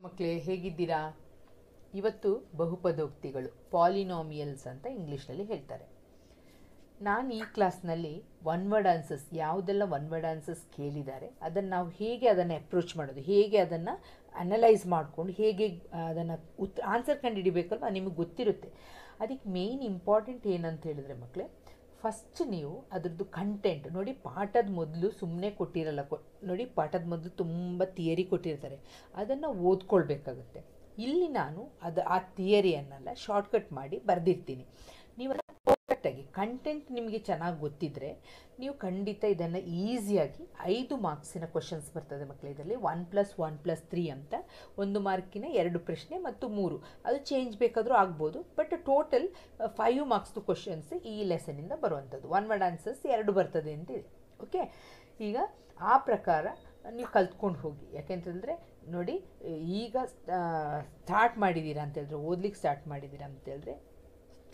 ಮಕ್ಕಳೇ ಹೇಗಿದ್ದೀರಾ? ಇವತ್ತು ಬಹುಪದೋಕ್ತಿಗಳು ಪಾಲಿನಾಮಿಯಲ್ಸ್ ಅಂತ ಇಂಗ್ಲೀಷ್ನಲ್ಲಿ ಹೇಳ್ತಾರೆ. ನಾನು ಈ ಕ್ಲಾಸ್ನಲ್ಲಿ ಒನ್ ವರ್ಡ್ ಆನ್ಸರ್ಸ್ ಯಾವುದೆಲ್ಲ ಒನ್ ವರ್ಡ್ ಆನ್ಸರ್ಸ್ ಕೇಳಿದ್ದಾರೆ ಅದನ್ನು ನಾವು ಹೇಗೆ ಅದನ್ನು ಅಪ್ರೋಚ್ ಮಾಡೋದು, ಹೇಗೆ ಅದನ್ನು ಅನಲೈಸ್ ಮಾಡಿಕೊಂಡು ಹೇಗೆ ಅದನ್ನು ಆನ್ಸರ್ ಕಂಡುಹಿಡಿಬೇಕಲ್ವ, ನಿಮಗೆ ಗೊತ್ತಿರುತ್ತೆ. ಅದಕ್ಕೆ ಮೇಯ್ನ್ ಇಂಪಾರ್ಟೆಂಟ್ ಏನಂತ ಹೇಳಿದ್ರೆ ಮಕ್ಕಳೇ, ಫಸ್ಟ್ ನೀವು ಅದರದ್ದು ಕಂಟೆಂಟ್ ನೋಡಿ. ಪಾಠದ ಮೊದಲು ಸುಮ್ಮನೆ ಕೊಟ್ಟಿರಲ್ಲ, ನೋಡಿ ಪಾಠದ ಮೊದಲು ತುಂಬ ಥಿಯರಿ ಕೊಟ್ಟಿರ್ತಾರೆ, ಅದನ್ನು ಓದ್ಕೊಳ್ಬೇಕಾಗುತ್ತೆ. ಇಲ್ಲಿ ನಾನು ಆ ಥಿಯರಿಯನ್ನೆಲ್ಲ ಶಾರ್ಟ್ಕಟ್ ಮಾಡಿ ಬರೆದಿರ್ತೀನಿ. ನೀವು ಪರ್ಫೆಕ್ಟಾಗಿ ಕಂಟೆಂಟ್ ನಿಮಗೆ ಚೆನ್ನಾಗಿ ಗೊತ್ತಿದ್ದರೆ ನೀವು ಖಂಡಿತ ಇದನ್ನು ಈಸಿಯಾಗಿ 5 ಮಾರ್ಕ್ಸಿನ ಕ್ವಶನ್ಸ್ ಬರ್ತದೆ ಮಕ್ಕಳು. ಇದರಲ್ಲಿ 1+1+3 ಅಂತ 1 ಮಾರ್ಕಿನ 2 ಪ್ರಶ್ನೆ ಮತ್ತು 3, ಅದು ಚೇಂಜ್ ಬೇಕಾದರೂ ಆಗ್ಬೋದು. ಬಟ್ ಟೋಟಲ್ 5 ಮಾರ್ಕ್ಸ್ದು ಕ್ವಶನ್ಸ್ ಈ ಲೆಸನಿಂದ ಬರುವಂಥದ್ದು. ಒನ್ ವರ್ಡ್ ಆನ್ಸರ್ಸ್ 2 ಬರ್ತದೆ ಅಂತಿದೆ. ಓಕೆ, ಈಗ ಆ ಪ್ರಕಾರ ನೀವು ಕಲ್ತ್ಕೊಂಡು ಹೋಗಿ. ಯಾಕೆಂತಂದರೆ ನೋಡಿ, ಈಗ ಸ್ಟಾರ್ಟ್ ಮಾಡಿದ್ದೀರಾ ಅಂತೇಳಿದ್ರೆ, ಓದ್ಲಿಕ್ಕೆ ಸ್ಟಾರ್ಟ್ ಮಾಡಿದ್ದೀರಾ ಅಂತೇಳಿದ್ರೆ,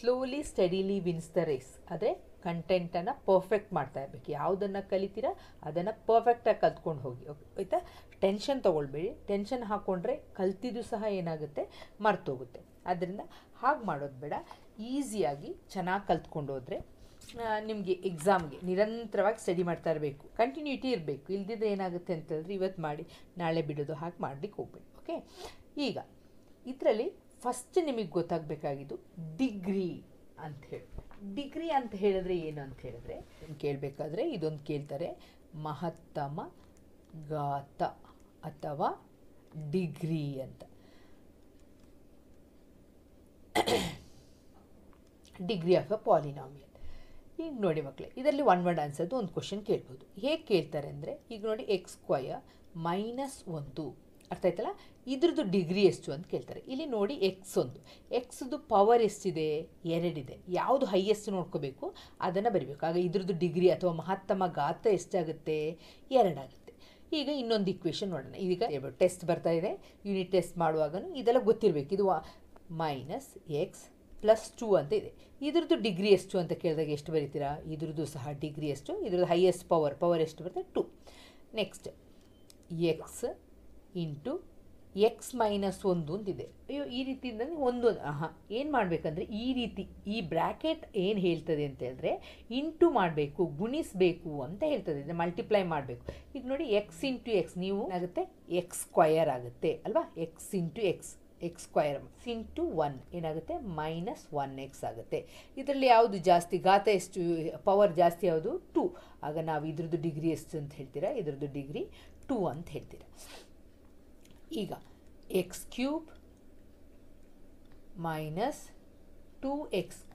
slowly steadily wins the race. ಆದರೆ ಕಂಟೆಂಟನ್ನು ಪರ್ಫೆಕ್ಟ್ ಮಾಡ್ತಾ ಇರಬೇಕು. ಯಾವುದನ್ನು ಕಲಿತೀರಾ ಅದನ್ನು ಪರ್ಫೆಕ್ಟಾಗಿ ಕಲ್ತ್ಕೊಂಡು ಹೋಗಿ, ಆಯಿತಾ? ಟೆನ್ಷನ್ ತೊಗೊಳ್ಬೇಡಿ. ಟೆನ್ಷನ್ ಹಾಕ್ಕೊಂಡ್ರೆ ಕಲ್ತಿದ್ದು ಸಹ ಏನಾಗುತ್ತೆ, ಮರ್ತೋಗುತ್ತೆ. ಆದ್ದರಿಂದ ಹಾಗೆ ಮಾಡೋದು ಬೇಡ. ಈಸಿಯಾಗಿ ಚೆನ್ನಾಗಿ ಕಲ್ತ್ಕೊಂಡು ಹೋದರೆ ನಿಮಗೆ ಎಕ್ಸಾಮ್ಗೆ ನಿರಂತರವಾಗಿ ಸ್ಟಡಿ ಮಾಡ್ತಾ ಇರಬೇಕು, ಕಂಟಿನ್ಯೂಟಿ ಇರಬೇಕು. ಇಲ್ದಿದ್ರೆ ಏನಾಗುತ್ತೆ ಅಂತೇಳಿದ್ರೆ ಇವತ್ತು ಮಾಡಿ ನಾಳೆ ಬಿಡೋದು, ಹಾಗೆ ಮಾಡಲಿಕ್ಕೆ ಹೋಗ್ಬೇಡಿ. ಓಕೆ, ಈಗ ಇದರಲ್ಲಿ ಫಸ್ಟ್ ನಿಮಗೆ ಗೊತ್ತಾಗಬೇಕಾಗಿದ್ದು ಡಿಗ್ರಿ ಅಂತ ಹೇಳಿ. ಡಿಗ್ರಿ ಅಂತ ಹೇಳಿದ್ರೆ ಏನು ಅಂತ ಹೇಳಿದ್ರೆ, ಕೇಳಬೇಕಾದ್ರೆ ಇದೊಂದು ಕೇಳ್ತಾರೆ, ಮಹತ್ತಮ ಘಾತ ಅಥವಾ ಡಿಗ್ರಿ ಅಂತ. Degree of a polynomial. ಈಗ ನೋಡಿ ಮಕ್ಕಳೇ, ಇದರಲ್ಲಿ ಒನ್ ವರ್ಡ್ ಆನ್ಸರ್ದು ಒಂದು ಕ್ವಶನ್ ಕೇಳ್ಬೋದು. ಹೇಗೆ ಕೇಳ್ತಾರೆ ಅಂದರೆ, ಈಗ ನೋಡಿ x² -1 ಅರ್ಥ ಆಯ್ತಲ್ಲ, ಇದ್ರದ್ದು ಡಿಗ್ರಿ ಎಷ್ಟು ಅಂತ ಕೇಳ್ತಾರೆ. ಇಲ್ಲಿ ನೋಡಿ x1, ಎಕ್ಸ್ದು ಪವರ್ ಎಷ್ಟಿದೆ, 2 ಇದೆ. ಯಾವುದು ಹೈಯೆಸ್ಟ್ ನೋಡ್ಕೋಬೇಕು ಅದನ್ನು ಬರಿಬೇಕು. ಆಗ ಇದ್ರದ್ದು ಡಿಗ್ರಿ ಅಥವಾ ಮಹತ್ತಮ ಘಾತ ಎಷ್ಟಾಗುತ್ತೆ, 2 ಆಗುತ್ತೆ. ಈಗ ಇನ್ನೊಂದು ಇಕ್ವೇಷನ್ ನೋಡೋಣ. ಈಗ ಟೆಸ್ಟ್ ಬರ್ತಾ ಇದೆ, ಯೂನಿಟ್ ಟೆಸ್ಟ್ ಮಾಡುವಾಗಲೂ ಇದೆಲ್ಲ ಗೊತ್ತಿರಬೇಕು. ಇದು -x+2 ಅಂತ ಇದೆ. ಇದ್ರದ್ದು ಡಿಗ್ರಿ ಎಷ್ಟು ಅಂತ ಕೇಳಿದಾಗ ಎಷ್ಟು ಬರೀತೀರಾ? ಇದ್ರದ್ದು ಸಹ ಡಿಗ್ರಿ ಎಷ್ಟು, ಇದ್ರದ್ದು ಹೈಯೆಸ್ಟ್ ಪವರ್ ಎಷ್ಟು ಬರುತ್ತೆ, 2. ನೆಕ್ಸ್ಟ್ x ಇಂಟು x-1 ಅಂತಿದೆ. ಅಯ್ಯೋ, ಈ ರೀತಿಯಿಂದ ಒಂದು ಏನು ಮಾಡಬೇಕಂದ್ರೆ, ಈ ರೀತಿ ಈ ಬ್ರ್ಯಾಕೆಟ್ ಏನು ಹೇಳ್ತದೆ ಅಂತ ಹೇಳಿದ್ರೆ ಇಂಟು ಮಾಡಬೇಕು, ಗುಣಿಸಬೇಕು ಅಂತ ಹೇಳ್ತದೆ. ಇದನ್ನು ಮಲ್ಟಿಪ್ಲೈ ಮಾಡಬೇಕು. ಈಗ ನೋಡಿ, x ಇಂಟು x ನೀವು ಆಗುತ್ತೆ x² ಆಗುತ್ತೆ ಅಲ್ವಾ, x ಇಂಟು x² ಇಂಟು 1 ಏನಾಗುತ್ತೆ, -1x ಆಗುತ್ತೆ. ಇದರಲ್ಲಿ ಯಾವುದು ಜಾಸ್ತಿ, ಘಾತ ಎಷ್ಟು, ಪವರ್ ಜಾಸ್ತಿ ಯಾವುದು, 2. ಆಗ ನಾವು ಇದ್ರದ್ದು ಡಿಗ್ರಿ ಎಷ್ಟು ಅಂತ ಹೇಳ್ತೀರಾ, ಇದ್ರದ್ದು ಡಿಗ್ರಿ 2 ಅಂತ ಹೇಳ್ತೀರಾ. ಈಗ x³ -2x²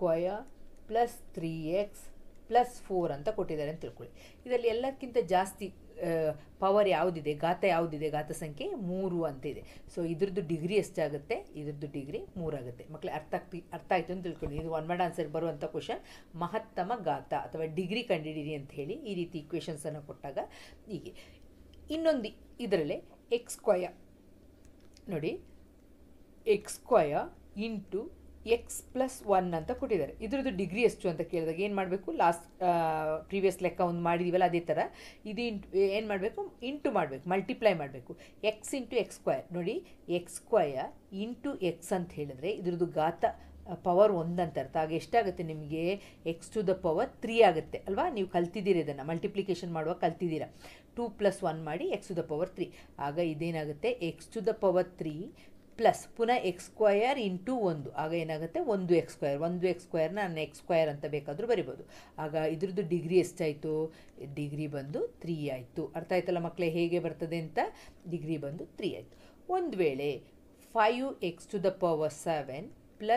+ 3x + 4 ಅಂತ ಕೊಟ್ಟಿದ್ದಾರೆ ಅಂತ ತಿಳ್ಕೊಳ್ಳಿ. ಇದರಲ್ಲಿ ಎಲ್ಲಕ್ಕಿಂತ ಜಾಸ್ತಿ ಪವರ್ ಯಾವುದಿದೆ, ಘಾತ ಯಾವುದಿದೆ, ಘಾತ ಸಂಖ್ಯೆ 3 ಅಂತ ಇದೆ. ಸೊ ಇದ್ರದ್ದು ಡಿಗ್ರಿ ಎಷ್ಟಾಗುತ್ತೆ, ಇದ್ರದ್ದು ಡಿಗ್ರಿ 3 ಆಗುತ್ತೆ. ಮಕ್ಕಳೇ ಅರ್ಥ ಆಯಿತು ಅಂತ ತಿಳ್ಕೊಳ್ಳಿ. ಇದು ಒನ್ ವರ್ಡ್ ಆನ್ಸರ್ ಬರುವಂಥ ಕ್ವಶನ್, ಮಹತ್ತಮ ಘಾತ ಅಥವಾ ಡಿಗ್ರಿ ಕಂಡುಹಿಡಿಯಿರಿ ಅಂತ ಹೇಳಿ ಈ ರೀತಿ ಇಕ್ವೇಷನ್ಸನ್ನು ಕೊಟ್ಟಾಗ. ಹೀಗೆ ಇನ್ನೊಂದು ಇದರಲ್ಲೇ x² ನೋಡಿ, x² ಇಂಟು x+1 ಅಂತ ಕೊಟ್ಟಿದ್ದಾರೆ. ಇದ್ರದ್ದು ಡಿಗ್ರಿ ಎಷ್ಟು ಅಂತ ಕೇಳಿದಾಗ ಏನು ಮಾಡಬೇಕು, ಪ್ರೀವಿಯಸ್ ಲೆಕ್ಕ ಒಂದು ಮಾಡಿದ್ದೀವಲ್ಲ ಅದೇ ಥರ ಇದು ಏನು ಮಾಡಬೇಕು, ಇಂಟು ಮಾಡಬೇಕು, ಮಲ್ಟಿಪ್ಲೈ ಮಾಡಬೇಕು. x ಇಂಟು x² ನೋಡಿ, x² ಇಂಟು x ಅಂತ ಹೇಳಿದ್ರೆ ಇದ್ರದ್ದು ಘಾತ ಪವರ್ 1 ಅಂತ ಅರ್ಥ. ಆಗ ಎಷ್ಟಾಗುತ್ತೆ ನಿಮಗೆ, x⁻³ ಆಗುತ್ತೆ ಅಲ್ವಾ. ನೀವು ಕಲ್ತಿದ್ದೀರಿ, ಇದನ್ನು ಮಲ್ಟಿಪ್ಲಿಕೇಶನ್ ಮಾಡುವಾಗ ಕಲ್ತಿದ್ದೀರಾ. 2 + 1 ಮಾಡಿ x⁻³ ಆಗ ಇದೇನಾಗುತ್ತೆ, x⁻³ ಪ್ಲಸ್ ಪುನಃ x² ಇಂಟು 1 ಆಗ ಏನಾಗುತ್ತೆ, 1x². 1x² ನಾನು x² ಅಂತ ಬೇಕಾದರೂ ಬರಿಬೋದು. ಆಗ ಇದ್ರದ್ದು ಡಿಗ್ರಿ ಎಷ್ಟಾಯಿತು, ಡಿಗ್ರಿ ಬಂದು 3 ಆಯಿತು. ಅರ್ಥ ಆಯ್ತಲ್ಲ ಮಕ್ಕಳೇ ಹೇಗೆ ಬರ್ತದೆ ಅಂತ, ಡಿಗ್ರಿ ಬಂದು 3 ಆಯಿತು. ಒಂದು ವೇಳೆ 5x⁻7 +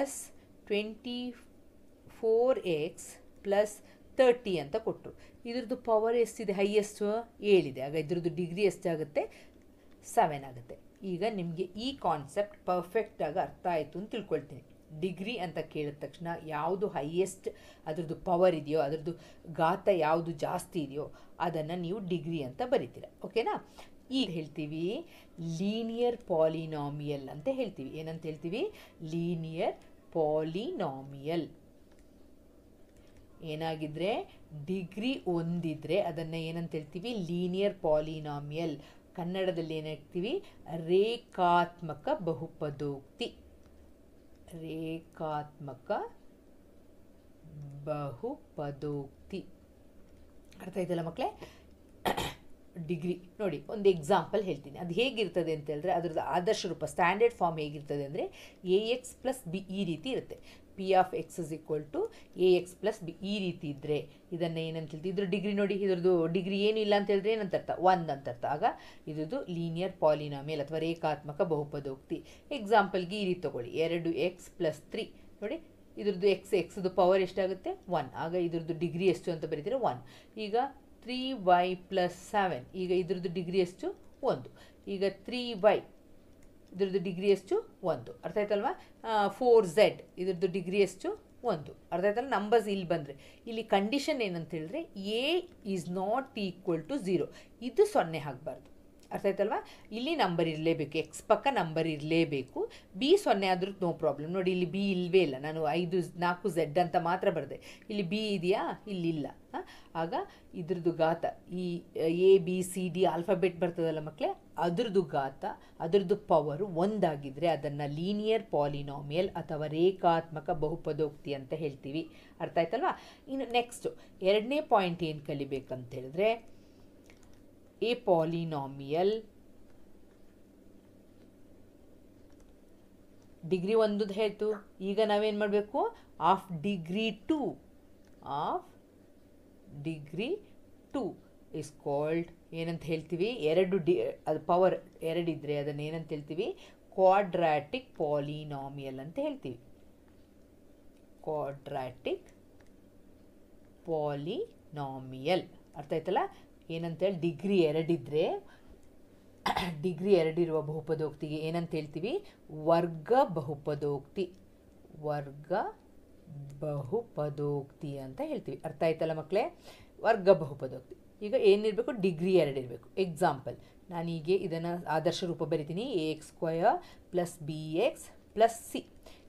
24x + 30 ಅಂತ ಕೊಟ್ಟರು. ಇದ್ರದ್ದು ಪವರ್ ಎಷ್ಟಿದೆ, ಹೈಯೆಸ್ಟು 7 ಇದೆ. ಆಗ ಇದ್ರದ್ದು ಡಿಗ್ರಿ ಎಷ್ಟಾಗುತ್ತೆ, 7 ಆಗುತ್ತೆ. ಈಗ ನಿಮಗೆ ಈ ಕಾನ್ಸೆಪ್ಟ್ ಪರ್ಫೆಕ್ಟಾಗಿ ಅರ್ಥ ಆಯಿತು ಅಂತ ತಿಳ್ಕೊಳ್ತೀನಿ. ಡಿಗ್ರಿ ಅಂತ ಕೇಳಿದ ತಕ್ಷಣ ಯಾವುದು ಹೈಯೆಸ್ಟ್ ಅದರದ್ದು ಪವರ್ ಇದೆಯೋ, ಅದರದ್ದು ಘಾತ ಯಾವುದು ಜಾಸ್ತಿ ಇದೆಯೋ ಅದನ್ನು ನೀವು ಡಿಗ್ರಿ ಅಂತ ಬರಿತೀರ. ಓಕೆನಾ? ಈಗ ಹೇಳ್ತೀವಿ ಲೀನಿಯರ್ ಪಾಲಿನಾಮಿಯಲ್ ಅಂತ ಹೇಳ್ತೀವಿ. ಏನಂತ ಹೇಳ್ತೀವಿ, ಲೀನಿಯರ್ ಪಾಲಿನಾಮಿಯಲ್. ಏನಾಗಿದ್ರೆ ಡಿಗ್ರಿ 1 ಇದ್ದರೆ ಅದನ್ನು ಏನಂತ ಹೇಳ್ತೀವಿ, ಲೀನಿಯರ್ ಪಾಲಿನಾಮಿಯಲ್. ಕನ್ನಡದಲ್ಲಿ ಏನು ಹೇಳ್ತೀವಿ? ರೇಖಾತ್ಮಕ ಬಹುಪದೋಕ್ತಿ. ರೇಖಾತ್ಮಕ ಬಹುಪದೋಕ್ತಿ. ಅರ್ಥ ಆಯ್ತಲ್ಲ ಮಕ್ಕಳೇ? ಡಿಗ್ರಿ ನೋಡಿ, ಒಂದು ಎಕ್ಸಾಂಪಲ್ ಹೇಳ್ತೀನಿ. ಅದು ಹೇಗಿರ್ತದೆ ಅಂತ ಹೇಳಿದ್ರೆ, ಅದ್ರದ್ದು ಆದರ್ಶ ರೂಪ ಸ್ಟ್ಯಾಂಡರ್ಡ್ ಫಾರ್ಮ್ ಹೇಗಿರ್ತದೆ ಅಂದರೆ AX + B ಈ ರೀತಿ ಇರುತ್ತೆ. P of x is equal to AX + B ಈ ರೀತಿ ಇದ್ದರೆ ಇದನ್ನು ಏನಂತ ಹೇಳ್ತೀವಿ? ಇದ್ರ ಡಿಗ್ರಿ ನೋಡಿ, ಇದ್ರದ್ದು ಡಿಗ್ರಿ ಏನು ಇಲ್ಲ ಅಂತ ಹೇಳಿದ್ರೆ ಏನಂತ ಅರ್ಥ? 1 ಅಂತ ಅರ್ಥ. ಆಗ ಇದ್ರದ್ದು ಲೀನಿಯರ್ ಪಾಲಿನಾಮಿಯಲ್ ಅಥವಾ ರೇಖಾತ್ಮಕ ಬಹುಪದೋಕ್ತಿ. ಎಕ್ಸಾಂಪಲ್ಗೆ ಈ ರೀತಿ ತಗೊಳ್ಳಿ, 2x + 3 ನೋಡಿ, ಇದ್ರದ್ದು ಎಕ್ಸ್ದು ಪವರ್ ಎಷ್ಟಾಗುತ್ತೆ? 1. ಆಗ ಇದ್ರದ್ದು ಡಿಗ್ರಿ ಎಷ್ಟು ಅಂತ ಬರೀತೀರ? 1. ಈಗ 3y + 7, ಈಗ ಇದ್ರದ್ದು ಡಿಗ್ರಿ ಎಷ್ಟು? 1. ಈಗ 3y ಇದ್ರದ್ದು ಡಿಗ್ರಿ ಎಷ್ಟು? 1. ಅರ್ಥ ಆಯ್ತಲ್ವಾ? 4z ಇದ್ರದ್ದು ಡಿಗ್ರಿ ಎಷ್ಟು? 1. ಅರ್ಥ ಆಯ್ತಲ್ಲ? ನಂಬರ್ಸ್ ಇಲ್ಲಿ ಬಂದರೆ ಇಲ್ಲಿ ಕಂಡೀಷನ್ ಏನಂತ ಹೇಳಿದ್ರೆ a is not equal to 0. ಇದು 0 ಆಗಬಾರ್ದು. ಅರ್ಥ ಆಯ್ತಲ್ವಾ? ಇಲ್ಲಿ ನಂಬರ್ ಇರಲೇಬೇಕು, ಎಕ್ಸ್ ಪಕ್ಕ ನಂಬರ್ ಇರಲೇಬೇಕು. ಬಿ 0 ಆದರೂ ನೋ ಪ್ರಾಬ್ಲಮ್. ನೋಡಿ, ಇಲ್ಲಿ ಬಿ ಇಲ್ಲವೇ ಇಲ್ಲ, ನಾನು 4z ಅಂತ ಮಾತ್ರ ಬರೆದೆ. ಇಲ್ಲಿ ಬಿ ಇದೆಯಾ? ಇಲ್ಲಿಲ್ಲ. ಆಗ ಇದ್ರದ್ದು ಘಾತ, ಈ ABCD ಆಲ್ಫಾಬೆಟ್ ಬರ್ತದಲ್ಲ ಮಕ್ಕಳೇ, ಅದ್ರದ್ದು ಘಾತ, ಅದ್ರದ್ದು ಪವರು 1 ಆಗಿದ್ದರೆ ಅದನ್ನು ಲೀನಿಯರ್ ಪಾಲಿನಾಮಿಯಲ್ ಅಥವಾ ರೇಖಾತ್ಮಕ ಬಹುಪದೋಕ್ತಿ ಅಂತ ಹೇಳ್ತೀವಿ. ಅರ್ಥ ಆಯ್ತಲ್ವಾ? ಇನ್ನು ನೆಕ್ಸ್ಟು ಎರಡನೇ ಪಾಯಿಂಟ್ ಏನು ಕಲಿಬೇಕಂತ ಹೇಳಿದ್ರೆ, ಎ ಪಾಲಿನಾಮಿಯಲ್ ಡಿಗ್ರಿ 1 ಹೇಳ್ತು. ಈಗ ನಾವೇನು ಮಾಡಬೇಕು? ಆಫ್ ಡಿಗ್ರಿ 2 ಇಸ್ ಕಾಲ್ಡ್ ಏನಂತ ಹೇಳ್ತೀವಿ? ಅದು ಪವರ್ 2 ಇದ್ದರೆ ಅದನ್ನು ಏನಂತ ಹೇಳ್ತೀವಿ? ಕ್ವಾಡ್ರಾಟಿಕ್ ಪಾಲಿನಾಮಿಯಲ್ ಅಂತ ಹೇಳ್ತೀವಿ. Quadratic polynomial. ಅರ್ಥ ಆಯ್ತಲ್ಲ? ಏನಂತೇಳಿ ಡಿಗ್ರಿ 2 ಇದ್ದರೆ, ಡಿಗ್ರಿ 2 ಇರುವ ಬಹುಪದೋಕ್ತಿಗೆ ಏನಂತ ಹೇಳ್ತೀವಿ? ವರ್ಗ ಬಹುಪದೋಕ್ತಿ. ವರ್ಗ ಬಹುಪದೋಕ್ತಿ ಅಂತ ಹೇಳ್ತೀವಿ. ಅರ್ಥ ಆಯ್ತಲ್ಲ ಮಕ್ಕಳೇ? ವರ್ಗ ಬಹುಪದೋಕ್ತಿ. ಈಗ ಏನಿರಬೇಕು? ಡಿಗ್ರಿ 2 ಇರಬೇಕು. ಎಕ್ಸಾಂಪಲ್, ನಾನೀಗ ಇದನ್ನು ಆದರ್ಶ ರೂಪ ಬರಿತೀನಿ. AX² + BX + C.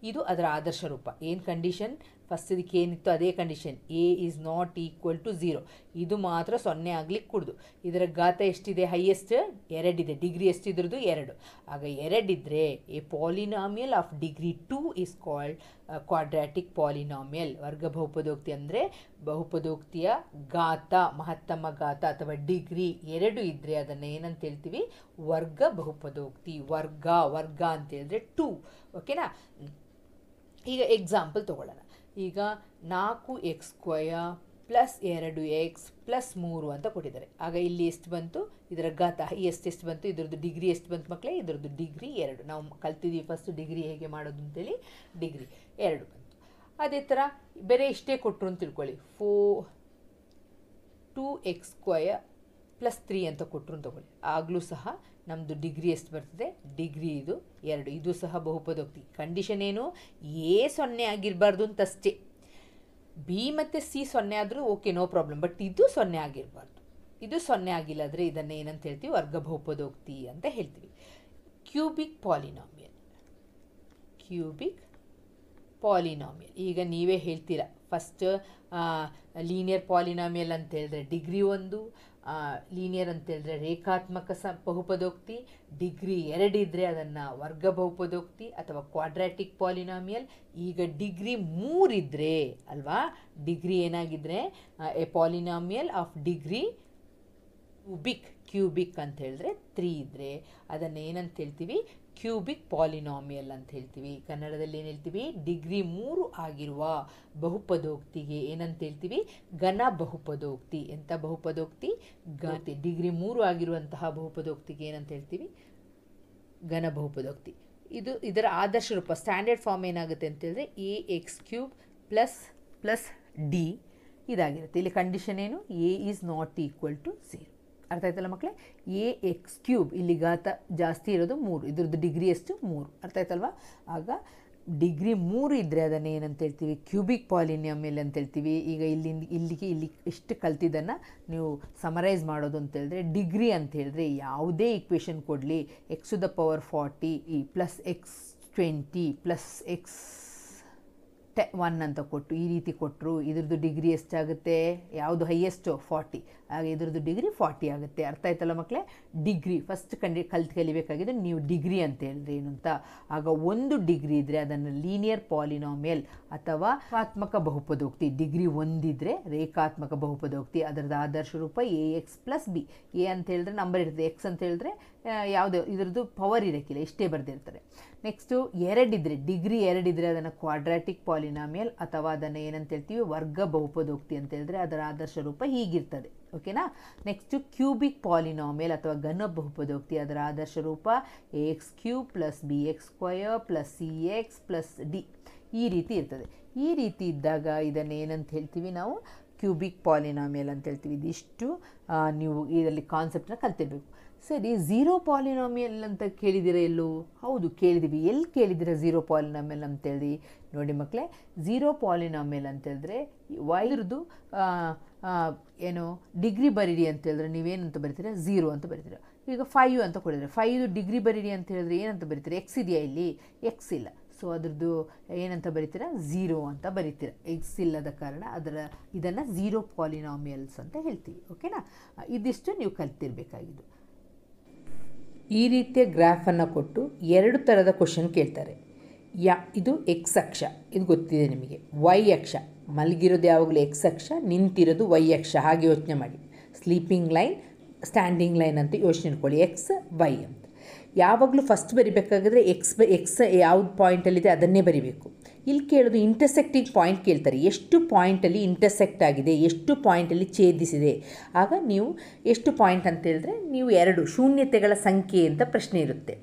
ಇದು ಅದರ ಆದರ್ಶ ರೂಪ. ಏನು ಕಂಡೀಷನ್? ಫಸ್ಟ್ ಇದಕ್ಕೆ ಏನಿತ್ತು ಅದೇ condition, a is not equal to 0. ಇದು ಮಾತ್ರ 0 ಆಗ್ಲಿಕ್ಕೆ ಕುಡ್ದು. ಇದರ ಘಾತ ಎಷ್ಟಿದೆ? ಹೈಯೆಸ್ಟ್ 2 ಇದೆ. ಡಿಗ್ರಿ ಎಷ್ಟು ಇದ್ರದ್ದು? 2. ಆಗ 2 ಇದ್ದರೆ A polynomial of degree 2 is called quadratic polynomial. ವರ್ಗ ಬಹುಪದೋಕ್ತಿ ಅಂದರೆ ಬಹುಪದೋಕ್ತಿಯ ಘಾತ, ಮಹತ್ತಮ ಘಾತ ಅಥವಾ ಡಿಗ್ರಿ 2 ಇದ್ದರೆ ಅದನ್ನು ಏನಂತ ಹೇಳ್ತೀವಿ? ವರ್ಗ ಬಹುಪದೋಕ್ತಿ. ವರ್ಗ ಅಂತ ಹೇಳಿದ್ರೆ 2. ಓಕೆನಾ? ಈಗ ಎಕ್ಸಾಂಪಲ್ ತಗೊಳ್ಳೋಣ. ಈಗ 4x² + 2x + 3 ಅಂತ ಕೊಟ್ಟಿದ್ದಾರೆ. ಆಗ ಇಲ್ಲಿ ಎಷ್ಟು ಬಂತು? ಇದರ ಘಾತ ಎಷ್ಟು ಬಂತು? ಇದ್ರದ್ದು ಡಿಗ್ರಿ ಎಷ್ಟು ಬಂತು ಮಕ್ಕಳೇ? ಇದ್ರದ್ದು ಡಿಗ್ರಿ 2. ನಾವು ಕಲ್ತಿದ್ದೀವಿ ಫಸ್ಟ್ ಡಿಗ್ರಿ ಹೇಗೆ ಮಾಡೋದು ಅಂತೇಳಿ. ಡಿಗ್ರಿ 2 ಬಂತು. ಅದೇ ಥರ ಬೇರೆ ಇಷ್ಟೇ ಕೊಟ್ಟರು ಅಂತ ತಿಳ್ಕೊಳ್ಳಿ. 2x² + 3 ಅಂತ ಕೊಟ್ಟರು ಅಂತ ತಗೊಳ್ಳಿ. ಆಗಲೂ ಸಹ ನಮ್ಮದು ಡಿಗ್ರಿ ಎಷ್ಟು ಬರ್ತದೆ? ಡಿಗ್ರಿ ಇದು 2. ಇದು ಸಹ ಬಹುಪದೋಕ್ತಿ. ಕಂಡೀಷನ್ ಏನು? A 0 ಆಗಿರಬಾರ್ದು ಅಂತಷ್ಟೇ. ಬಿ ಮತ್ತು ಸಿ 0 ಆದರೂ ಓಕೆ, ನೋ ಪ್ರಾಬ್ಲಮ್. ಬಟ್ ಇದು 0 ಆಗಿರಬಾರ್ದು. ಇದು 0 ಆಗಿಲ್ಲ ಅಂದರೆ ಇದನ್ನು ಏನಂತ ಹೇಳ್ತೀವಿ? ವರ್ಗ ಬಹುಪದೋಕ್ತಿ ಅಂತ ಹೇಳ್ತೀವಿ. Cubic polynomial. ಈಗ ನೀವೇ ಹೇಳ್ತೀರಾ. ಫಸ್ಟ್ ಲೀನಿಯರ್ ಪಾಲಿನಾಮಿಯಲ್ ಅಂತ ಹೇಳಿದ್ರೆ ಡಿಗ್ರಿ 1, ಲೀನಿಯರ್ ಅಂತ ಹೇಳಿದ್ರೆ ರೇಖಾತ್ಮಕ ಬಹುಪದೋಕ್ತಿ. ಡಿಗ್ರಿ 2 ಇದ್ದರೆ ಅದನ್ನು ವರ್ಗ ಬಹುಪದೋಕ್ತಿ ಅಥವಾ ಕ್ವಾಡ್ರಾಟಿಕ್ ಪಾಲಿನಾಮಿಯಲ್. ಈಗ ಡಿಗ್ರಿ 3 ಇದ್ದರೆ ಅಲ್ವಾ? ಡಿಗ್ರಿ ಏನಾಗಿದ್ದರೆ a polynomial of degree cubic ಅಂತ ಹೇಳಿದ್ರೆ 3 ಇದ್ದರೆ ಅದನ್ನು ಏನಂತ ಹೇಳ್ತೀವಿ? ಕ್ಯೂಬಿಕ್ ಪಾಲಿನಾಮಿಯಲ್ ಅಂತ ಹೇಳ್ತೀವಿ. ಕನ್ನಡದಲ್ಲಿ ಏನು ಹೇಳ್ತೀವಿ? ಡಿಗ್ರಿ 3 ಆಗಿರುವ ಬಹುಪದೋಕ್ತಿಗೆ ಏನಂತ ಹೇಳ್ತೀವಿ? ಘನ ಬಹುಪದೋಕ್ತಿ. ಎಂಥ ಬಹುಪದೋಕ್ತಿ? ಡಿಗ್ರಿ 3 ಆಗಿರುವಂತಹ ಬಹುಪದೋಕ್ತಿಗೆ ಏನಂತ ಹೇಳ್ತೀವಿ? ಘನ ಬಹುಪದೋಕ್ತಿ. ಇದರ ಆದರ್ಶ ರೂಪ ಸ್ಟ್ಯಾಂಡರ್ಡ್ ಫಾರ್ಮ್ ಏನಾಗುತ್ತೆ ಅಂತ ಹೇಳಿದ್ರೆ AX³ + D ಇದಾಗಿರುತ್ತೆ. ಇಲ್ಲಿ ಕಂಡೀಷನ್ ಏನು? A is not equal to 0. ಅರ್ಥ ಆಯ್ತಲ್ಲ ಮಕ್ಕಳೇ? AX³ ಇಲ್ಲಿ ಘಾತ ಜಾಸ್ತಿ ಇರೋದು 3. ಇದ್ರದ್ದು ಡಿಗ್ರಿ ಎಷ್ಟು? 3. ಅರ್ಥ ಆಯ್ತಲ್ವಾ? ಆಗ ಡಿಗ್ರಿ 3 ಇದ್ದರೆ ಅದನ್ನು ಏನಂತ ಹೇಳ್ತೀವಿ? ಕ್ಯೂಬಿಕ್ ಪಾಲಿನಾಮಿಯಲ್ ಅಂತ ಹೇಳ್ತೀವಿ. ಈಗ ಇಲ್ಲಿಗೆ ಇಷ್ಟು ಕಲ್ತಿದ್ದನ್ನು ನೀವು ಸಮರೈಸ್ ಮಾಡೋದು ಅಂತ ಹೇಳಿದ್ರೆ, ಡಿಗ್ರಿ ಅಂತ ಹೇಳಿದ್ರೆ ಯಾವುದೇ ಈಕ್ವೇಷನ್ ಕೊಡಲಿ, x⁴ + x20 + x 1 ಅಂತ ಕೊಟ್ಟು ಈ ರೀತಿ ಕೊಟ್ಟರು, ಇದ್ರದ್ದು ಡಿಗ್ರಿ ಎಷ್ಟಾಗುತ್ತೆ, ಯಾವುದು ಹೈಯೆಸ್ಟು 40, ಆಗ ಇದ್ರದ್ದು ಡಿಗ್ರಿ 40 ಆಗುತ್ತೆ. ಅರ್ಥ ಆಯ್ತಲ್ಲ ಮಕ್ಕಳೇ? ಡಿಗ್ರಿ ಫಸ್ಟ್ ಕಲಿಬೇಕಾಗಿದೆ ನೀವು ಡಿಗ್ರಿ ಅಂತ ಹೇಳಿದ್ರೆ ಏನು ಅಂತ. ಆಗ 1 ಡಿಗ್ರಿ ಇದ್ದರೆ ಅದನ್ನು ಲೀನಿಯರ್ ಪಾಲಿನಾಮಿಯಲ್ ಅಥವಾ ರೇಖಾತ್ಮಕ ಬಹುಪದೋಕ್ತಿ. ಡಿಗ್ರಿ 1 ಇದ್ದರೆ ರೇಖಾತ್ಮಕ ಬಹುಪದೋಕ್ತಿ, ಅದರದ್ದು ಆದರ್ಶ ರೂಪ AX + B. ಎ ಅಂತ ಹೇಳಿದ್ರೆ ನಂಬರ್ ಇರ್ತದೆ, ಎಕ್ಸ್ ಅಂತ ಹೇಳಿದ್ರೆ ಯಾವುದೇ ಇದರದ್ದು ಪವರ್ ಇರೋಕ್ಕಿಲ್ಲ, ಇಷ್ಟೇ ಬರೆದಿರ್ತಾರೆ. ನೆಕ್ಸ್ಟು 2 ಇದ್ದರೆ, ಡಿಗ್ರಿ 2 ಇದ್ದರೆ ಅದನ್ನು ಕ್ವಾಡ್ರಾಟಿಕ್ ಪಾಲಿನಾಮಿಯಲ್ ಅಥವಾ ಅದನ್ನು ಏನಂತ ಹೇಳ್ತೀವಿ, ವರ್ಗ ಬಹುಪದೋಕ್ತಿ ಅಂತ ಹೇಳಿದ್ರೆ ಅದರ ಆದರ್ಶ ರೂಪ ಹೀಗಿರ್ತದೆ. ಓಕೆನಾ? ನೆಕ್ಸ್ಟು ಕ್ಯೂಬಿಕ್ ಪಾಲಿನಾಮಿಯಲ್ ಅಥವಾ ಘನ ಬಹುಪದೋಕ್ತಿ, ಅದರ ಆದರ್ಶ ರೂಪ AX³ + BX² + CX + D. ಈ ರೀತಿ ಇರ್ತದೆ. ಈ ರೀತಿ ಇದ್ದಾಗ ಇದನ್ನು ಏನಂತ ಹೇಳ್ತೀವಿ ನಾವು, ಕ್ಯೂಬಿಕ್ ಪಾಲಿನಾಮಿಯಲ್ ಅಂತ ಹೇಳ್ತೀವಿ. ಇದಿಷ್ಟು ನೀವು ಇದರಲ್ಲಿ ಕಾನ್ಸೆಪ್ಟನ್ನ ಕಲ್ತಿರ್ಬೇಕು. ಸರಿ, ಝೀರೋ ಪಾಲಿನಾಮಿಯಲ್ ಅಂತ ಕೇಳಿದ್ದೀರಾ ಎಲ್ಲೂ? ಹೌದು ಕೇಳಿದ್ದೀವಿ. ಎಲ್ಲಿ ಕೇಳಿದ್ದೀರಾ ಝೀರೋ ಪಾಲಿನಾಮಿಯಲ್ ಅಂತೇಳಿ? ನೋಡಿ ಮಕ್ಕಳೇ, ಝೀರೋ ಪಾಲಿನಾಮಿಯಲ್ ಅಂತೇಳಿದ್ರೆ ಇದ್ರದ್ದು ಏನು ಡಿಗ್ರಿ ಬರೀರಿ ಅಂತ ಹೇಳಿದ್ರೆ ನೀವೇನಂತ ಬರೀತೀರಾ, 0 ಅಂತ ಬರೀತೀರಾ. ಈಗ 5 ಅಂತ ಕೊಡಿದ್ರೆ 5 ಡಿಗ್ರಿ ಬರೀರಿ ಅಂತ ಹೇಳಿದ್ರೆ ಏನಂತ ಬರೀತೀರಾ, ಎಕ್ಸ್ ಇದೆಯಾ ಇಲ್ಲಿ? ಎಕ್ಸ್ ಇಲ್ಲ. ಸೊ ಅದ್ರದ್ದು ಏನಂತ ಬರೀತೀರಾ, 0 ಅಂತ ಬರೀತೀರಾ. ಎಕ್ಸ್ ಇಲ್ಲದ ಕಾರಣ ಇದನ್ನು ಝೀರೋ ಪಾಲಿನಾಮಿಯಲ್ಸ್ ಅಂತ ಹೇಳ್ತೀವಿ. ಓಕೆನಾ? ಇದಿಷ್ಟು ನೀವು ಕಲ್ತಿರ್ಬೇಕಾಗಿದ್ದು. ಈ ರೀತಿಯ ಗ್ರಾಫನ್ನು ಕೊಟ್ಟು 2 ಥರದ ಕ್ವಶನ್ ಕೇಳ್ತಾರೆ. ಇದು ಎಕ್ಸ್ ಅಕ್ಷ, ಇದು ಗೊತ್ತಿದೆ ನಿಮಗೆ. ವೈ ಅಕ್ಷ, ಮಲಗಿರೋದು ಯಾವಾಗಲೂ ಎಕ್ಸ್ ಅಕ್ಷ, ನಿಂತಿರೋದು ವೈ ಅಕ್ಷ. ಹಾಗೆ ಯೋಚನೆ ಮಾಡಿ. ಸ್ಲೀಪಿಂಗ್ ಲೈನ್, ಸ್ಟ್ಯಾಂಡಿಂಗ್ ಲೈನ್ ಅಂತ ಯೋಚನೆ ಇಟ್ಕೊಳ್ಳಿ, ಎಕ್ಸ್ ವೈ ಅಂತ. ಯಾವಾಗಲೂ ಫಸ್ಟ್ ಬರಿಬೇಕಾಗಿದ್ರೆ ಎಕ್ಸ್ ಯಾವ್ದು ಪಾಯಿಂಟಲ್ಲಿದೆ ಅದನ್ನೇ ಬರಿಬೇಕು. ಇಲ್ಲಿ ಕೇಳೋದು ಇಂಟರ್ಸೆಕ್ಟಿಂಗ್ ಪಾಯಿಂಟ್ ಕೇಳ್ತಾರೆ. ಎಷ್ಟು ಪಾಯಿಂಟಲ್ಲಿ ಇಂಟರ್ಸೆಕ್ಟ್ ಆಗಿದೆ, ಎಷ್ಟು ಪಾಯಿಂಟಲ್ಲಿ ಛೇದಿಸಿದೆ. ಆಗ ನೀವು ಎಷ್ಟು ಪಾಯಿಂಟ್ ಅಂತ ಹೇಳಿದ್ರೆ ನೀವು 2 ಶೂನ್ಯತೆಗಳ ಸಂಖ್ಯೆ ಅಂತ ಪ್ರಶ್ನೆ ಇರುತ್ತೆ.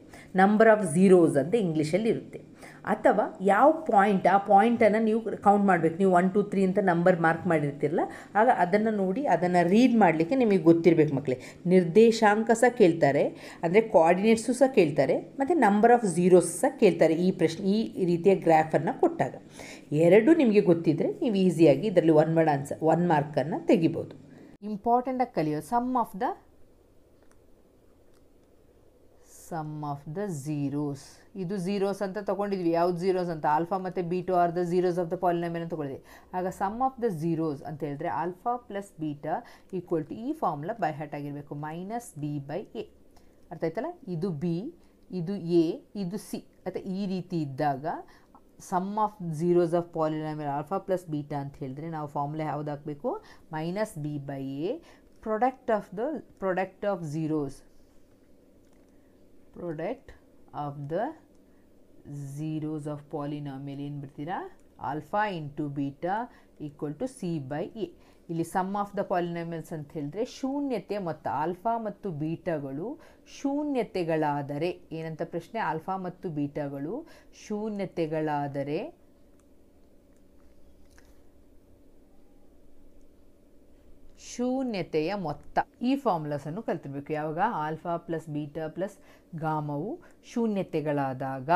ನಂಬರ್ ಆಫ್ ಝೀರೋಸ್ ಅಂತ ಇಂಗ್ಲೀಷಲ್ಲಿ ಇರುತ್ತೆ. ಅಥವಾ ಯಾವ ಪಾಯಿಂಟ್, ಆ ಪಾಯಿಂಟನ್ನು ನೀವು ಕೌಂಟ್ ಮಾಡಬೇಕು. ನೀವು 1 2 3 ಅಂತ ನಂಬರ್ ಮಾರ್ಕ್ ಮಾಡಿರ್ತಿರಲ್ಲ, ಆಗ ಅದನ್ನು ನೋಡಿ ಅದನ್ನು ರೀಡ್ ಮಾಡಲಿಕ್ಕೆ ನಿಮಗೆ ಗೊತ್ತಿರಬೇಕು ಮಕ್ಕಳೇ. ನಿರ್ದೇಶಾಂಕ ಸಹ ಕೇಳ್ತಾರೆ, ಅಂದರೆ ಕೋಆರ್ಡಿನೇಟ್ಸು ಸಹ ಕೇಳ್ತಾರೆ, ಮತ್ತು ನಂಬರ್ ಆಫ್ ಝೀರೋಸ್ ಸಹ ಕೇಳ್ತಾರೆ ಈ ರೀತಿಯ ಗ್ರಾಫನ್ನು ಕೊಟ್ಟಾಗ. 2 ನಿಮಗೆ ಗೊತ್ತಿದ್ದರೆ ನೀವು ಈಸಿಯಾಗಿ ಇದರಲ್ಲಿ 1 ವರ್ಡ್ ಆನ್ಸರ್ 1 ಮಾರ್ಕನ್ನು ತೆಗಿಬೋದು. ಇಂಪಾರ್ಟೆಂಟಾಗಿ ಕಲಿಯೋದು ಸಮ್ ಆಫ್ ದ ಝೀರೋಸ್. ಇದು ಝೀರೋಸ್ ಅಂತ ತೊಗೊಂಡಿದ್ವಿ. ಯಾವ್ದು ಝೀರೋಸ್ ಅಂತ? ಆಲ್ಫಾ ಮತ್ತು beta are the zeros of the polynomial ಅಂತ ತೊಗೊಂಡಿದ್ವಿ. ಆಗ ಸಮ್ ಆಫ್ ದ ಝೀರೋಸ್ ಅಂತ ಹೇಳಿದ್ರೆ alpha plus beta equal to ಈ ಫಾರ್ಮುಲಾ ಬೈ ಹಾರ್ಟ್ ಆಗಿರಬೇಕು, -B/A. ಅರ್ಥ ಆಯ್ತಲ್ಲ? ಇದು ಬಿ, ಇದು ಎ, ಇದು ಸಿ. ಅಥವಾ ಈ ರೀತಿ ಇದ್ದಾಗ sum of zeros of polynomial alpha plus beta ಅಂತ ಹೇಳಿದ್ರೆ ನಾವು ಫಾರ್ಮುಲಾ ಯಾವ್ದು ಹಾಕಬೇಕು? -B/A product of zeros, product of the zeros of polynomial ಏನು ಬರ್ತೀರಾ? Alpha into beta equal to C/A. ಇಲ್ಲಿ ಸಮ್ ಆಫ್ ದ ಪಾಲಿನಾಮಿಯಲ್ಸ್ ಅಂತ ಹೇಳಿದ್ರೆ ಶೂನ್ಯತೆ ಮೊತ್ತ. ಆಲ್ಫಾ ಮತ್ತು ಬೀಟಾಗಳು ಶೂನ್ಯತೆಗಳಾದರೆ, ಏನಂತ ಪ್ರಶ್ನೆ? ಆಲ್ಫಾ ಮತ್ತು ಬೀಟಾಗಳು ಶೂನ್ಯತೆಗಳಾದರೆ ಶೂನ್ಯತೆಯ ಮೊತ್ತ. ಈ ಫಾರ್ಮುಲಾಸನ್ನು ಕಲ್ತಿರ್ಬೇಕು. ಯಾವಾಗ? ಆಲ್ಫಾ ಪ್ಲಸ್ ಬೀಟಾ ಪ್ಲಸ್ ಗಾಮವು ಶೂನ್ಯತೆಗಳಾದಾಗ